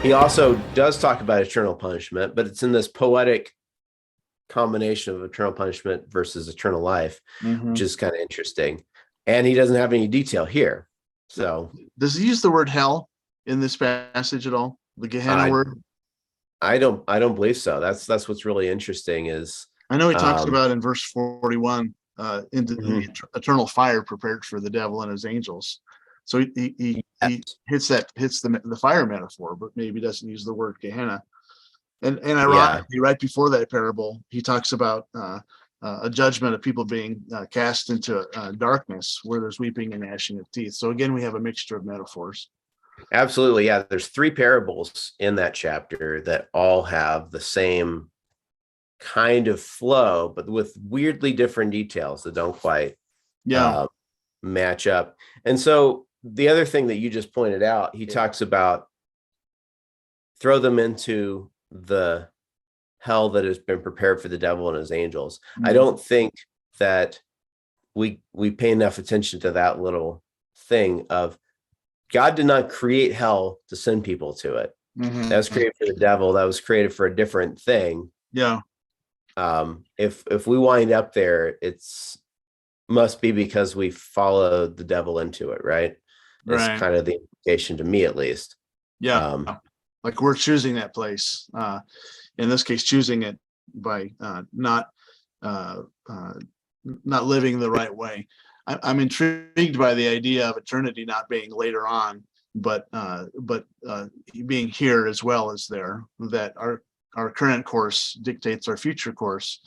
he also does talk about eternal punishment, but it's in this poetic combination of eternal punishment versus eternal life, which is kind of interesting. And he doesn't have any detail here. So does he use the word hell in this passage at all? The Gehenna word? I don't believe so. That's what's really interesting is I know he talks about in verse 41 into the eternal fire prepared for the devil and his angels. So he hits the fire metaphor, but maybe doesn't use the word Gehenna. And ironically, right before that parable, he talks about a judgment of people being cast into darkness where there's weeping and gnashing of teeth. So again, we have a mixture of metaphors. Absolutely. Yeah. There's 3 parables in that chapter that all have the same kind of flow, but with weirdly different details that don't quite match up. And so the other thing that you just pointed out, he talks about throw them into the hell that has been prepared for the devil and his angels. I don't think that we pay enough attention to that little thing of God did not create hell to send people to it. That was created for the devil. That was created for a different thing. Yeah. If we wind up there, it's must be because we followed the devil into it, right? It's kind of the implication to me, at least. Yeah. Like we're choosing that place. In this case, choosing it by not living the right way. I'm intrigued by the idea of eternity not being later on, but being here as well as there. That our current course dictates our future course,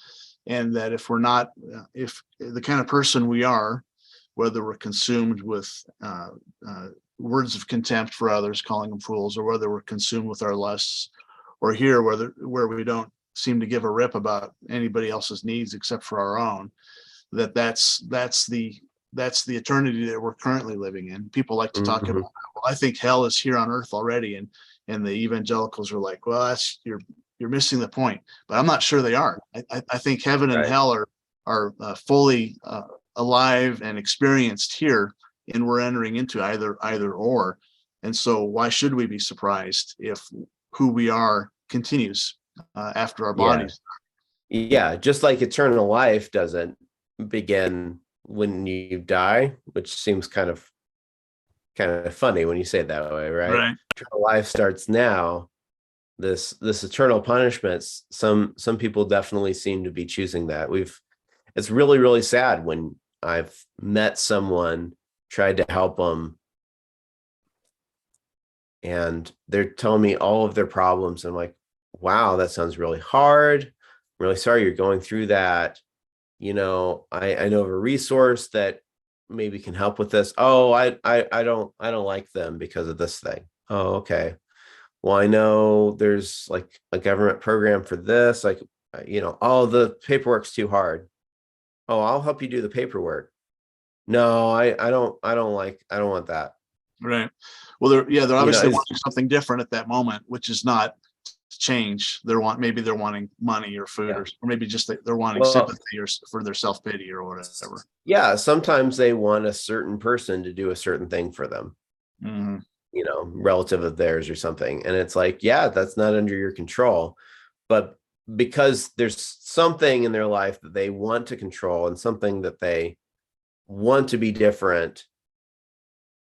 and that if we're not, if the kind of person we are, whether we're consumed with words of contempt for others, calling them fools, or whether we're consumed with our lusts, or here where we don't seem to give a rip about anybody else's needs except for our own, that's the eternity that we're currently living in. People like to talk about, well, I think hell is here on earth already, and the evangelicals are like, well, that's you're missing the point. But I'm not sure they are. I think heaven and hell are fully alive and experienced here, and we're entering into either or. And so why should we be surprised if who we are continues after our bodies? Yeah, just like eternal life doesn't begin when you die, which seems kind of funny when you say it that way, right? Eternal life starts now. This eternal punishment, some people definitely seem to be choosing that. It's really, really sad when I've met someone, tried to help them, and they're telling me all of their problems. I'm like, wow, that sounds really hard. I'm really sorry you're going through that. I know of a resource that maybe can help with this. Oh, I don't like them because of this thing. Oh, okay. Well, I know there's like a government program for this, like, oh, the paperwork's too hard. Oh, I'll help you do the paperwork. No, I don't want that. Right. Well, they're obviously wanting something different at that moment, which is not change. Maybe they're wanting money or food, or maybe just they're wanting sympathy or for their self-pity or whatever. Yeah. Sometimes they want a certain person to do a certain thing for them. Relative of theirs or something. And it's like, yeah, that's not under your control. But because there's something in their life that they want to control and something that they want to be different,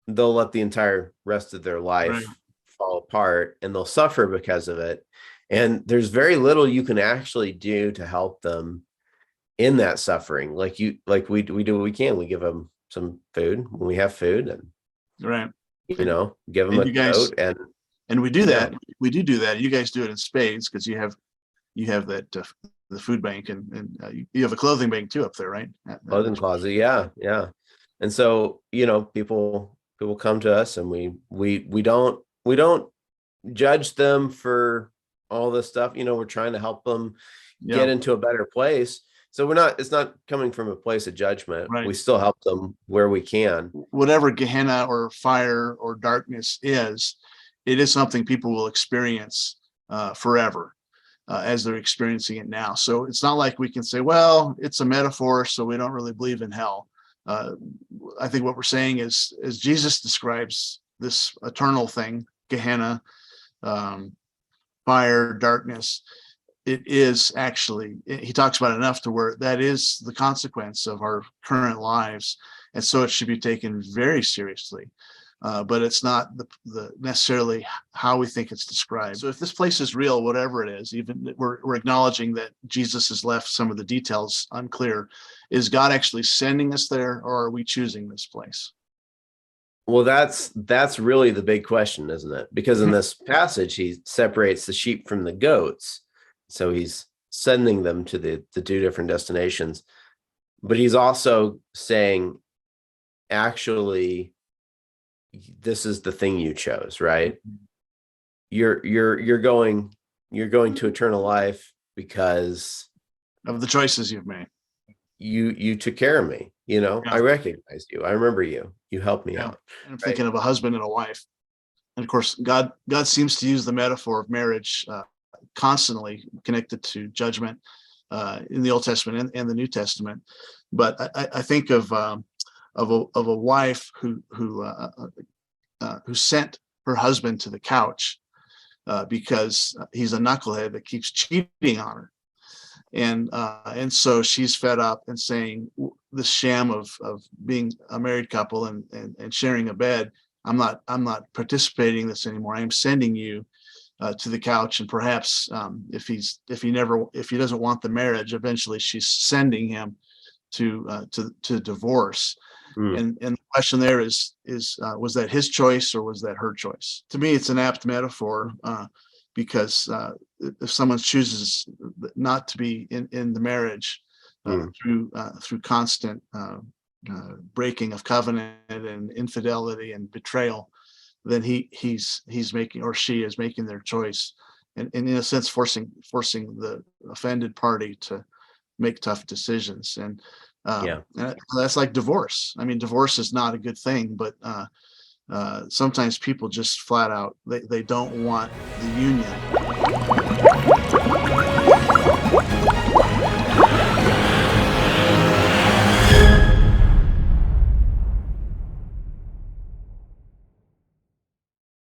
they'll let the entire rest of their life fall apart, and they'll suffer because of it. And there's very little you can actually do to help them in that suffering. Like we do what we can. We give them some food when we have food, and give them a coat, and we do that. We do that. You guys do it in spades because you have that the food bank, and you have a clothing bank too up there, right? Clothing closet, yeah. And so people come to us, and we don't judge them for all this stuff. We're trying to help them get into a better place. So it's not coming from a place of judgment. We still help them where we can. Whatever Gehenna or fire or darkness is, it is something people will experience forever as they're experiencing it now. So it's not like we can say, well, it's a metaphor, so we don't really believe in hell. I think what we're saying is, as Jesus describes this eternal thing, Gehenna, fire, darkness. It is actually, he talks about enough to where that is the consequence of our current lives. And so it should be taken very seriously. But it's not the necessarily how we think it's described. So if this place is real, whatever it is, even we're acknowledging that Jesus has left some of the details unclear. Is God actually sending us there, or are we choosing this place? Well, that's really the big question, isn't it? Because in this passage, he separates the sheep from the goats. So he's sending them to the two different destinations. But he's also saying, actually, this is the thing you chose, right? You're going to eternal life because Of the choices you've made. You took care of me. Yeah. I recognized you. I remember you. You helped me out. And I'm thinking of a husband and a wife. And of course, God seems to use the metaphor of marriage constantly connected to judgment in the Old Testament and the New Testament. But I think of a wife who sent her husband to the couch because he's a knucklehead that keeps cheating on her. And so she's fed up and saying, the sham of being a married couple and sharing a bed, I'm not participating in this anymore. I am sending you to the couch. And perhaps if he doesn't want the marriage, eventually she's sending him to divorce. And the question there is was that his choice or was that her choice? To me, it's an apt metaphor because if someone chooses not to be in the marriage through constant breaking of covenant and infidelity and betrayal, then he's making, or she is making, their choice, and in a sense forcing the offended party to make tough decisions. And that's like divorce. I mean, divorce is not a good thing, but sometimes people just flat out they don't want the union.